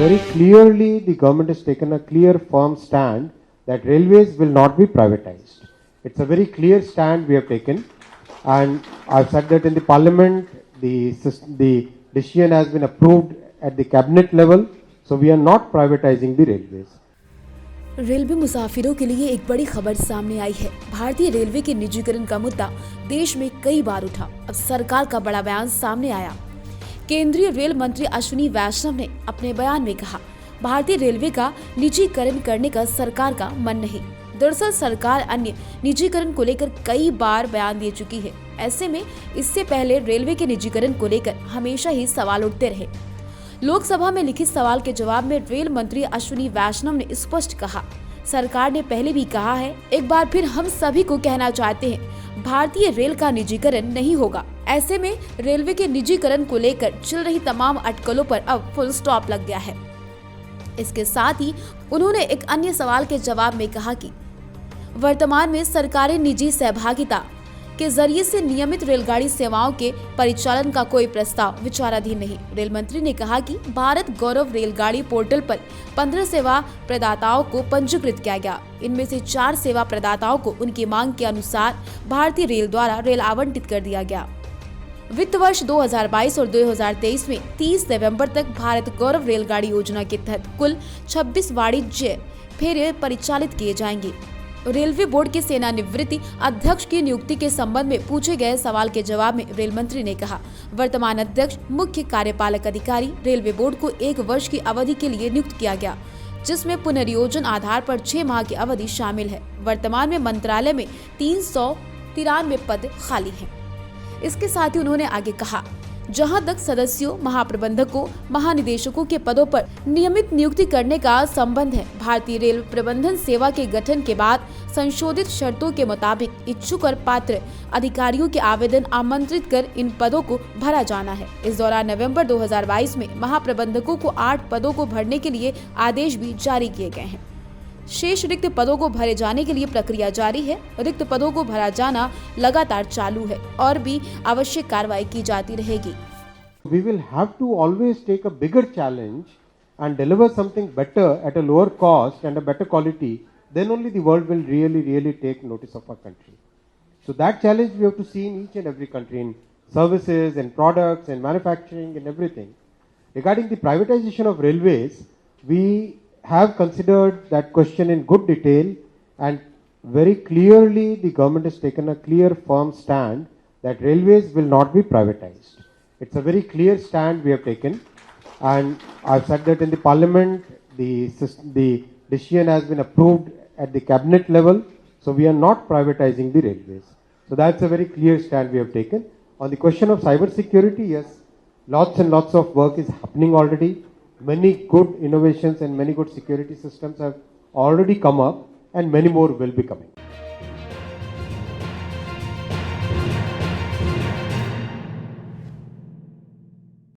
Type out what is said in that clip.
Very clearly, the government has taken a clear, firm stand that railways will not be privatized. It's a very clear stand we have taken, and I've said that in the parliament. The decision has been approved at the cabinet level, so we are not privatizing the railways. Railway मुसाफिरों के लिए एक बड़ी खबर सामने आई है। भारतीय railway के निजीकरण का मुद्दा देश में कई बार उठा। अब सरकार का बड़ा बयान सामने आया। केंद्रीय रेल मंत्री अश्विनी वैष्णव ने अपने बयान में कहा, भारतीय रेलवे का निजीकरण करने का सरकार का मन नहीं। दरअसल सरकार अन्य निजीकरण को लेकर कई बार बयान दे चुकी है। ऐसे में इससे पहले रेलवे के निजीकरण को लेकर हमेशा ही सवाल उठते रहे। लोकसभा में लिखित सवाल के जवाब में रेल मंत्री अश्विनी वैष्णव ने स्पष्ट कहा, सरकार ने पहले भी कहा है, एक बार फिर हम सभी को कहना चाहते हैं, भारतीय रेल का निजीकरण नहीं होगा। ऐसे में रेलवे के निजीकरण को लेकर चल रही तमाम अटकलों पर अब फुल स्टॉप लग गया है। इसके साथ ही उन्होंने एक अन्य सवाल के जवाब में कहा कि वर्तमान में सरकारी निजी सहभागिता के जरिए से नियमित रेलगाड़ी सेवाओं के परिचालन का कोई प्रस्ताव विचाराधीन नहीं। रेल मंत्री ने कहा कि भारत गौरव रेलगाड़ी पोर्टल पर 15 सेवा प्रदाताओं को पंजीकृत किया गया। इनमें से 4 सेवा प्रदाताओं को उनकी मांग के अनुसार भारतीय रेल द्वारा रेल आवंटित कर दिया गया। वित्त वर्ष 2022 और 2023 में 30 नवंबर तक भारत गौरव रेलगाड़ी योजना के तहत कुल 26 वाणिज्य फेरे परिचालित किए जाएंगे। रेलवे बोर्ड के सेवानिवृत्ति अध्यक्ष की नियुक्ति के संबंध में पूछे गए सवाल के जवाब में रेल मंत्री ने कहा, वर्तमान अध्यक्ष मुख्य कार्यपालक अधिकारी रेलवे बोर्ड को 1 वर्ष की अवधि के लिए नियुक्त किया गया, जिसमें पुनर्योजन आधार पर 6 माह की अवधि शामिल है। वर्तमान में मंत्रालय में 393 पद खाली हैं। इसके साथ ही उन्होंने आगे कहा, जहां तक सदस्यों, महाप्रबंधकों, महानिदेशकों के पदों पर नियमित नियुक्ति करने का संबंध है, भारतीय रेल प्रबंधन सेवा के गठन के बाद संशोधित शर्तों के मुताबिक इच्छुक और पात्र अधिकारियों के आवेदन आमंत्रित कर इन पदों को भरा जाना है। इस दौरान नवंबर 2022 में महाप्रबंधकों को 8 पदों को भरने के लिए आदेश भी जारी किए गए हैं। शेष रिक्त पदों को भरे जाने के लिए प्रक्रिया जारी है। रिक्त पदों को भरा जाना लगातार चालू है और भी आवश्यक कार्रवाई की जाती रहेगी। We will have to always take a bigger challenge and deliver something better at a lower cost and a better quality. Then only the world will really take notice of our country. So that challenge we have to see in each and every country, in services, in products, in manufacturing, in everything. Regarding the privatization of railways, we have considered that question in good detail, and very clearly the government has taken a clear, firm stand that railways will not be privatized. It's a very clear stand we have taken, and I've said that in the parliament. The decision has been approved at the cabinet level, so we are not privatizing the railways. So that's a very clear stand we have taken. On the question of cyber security, yes, lots and lots of work is happening already. Many good innovations and many good security systems have already come up, and many more will be coming.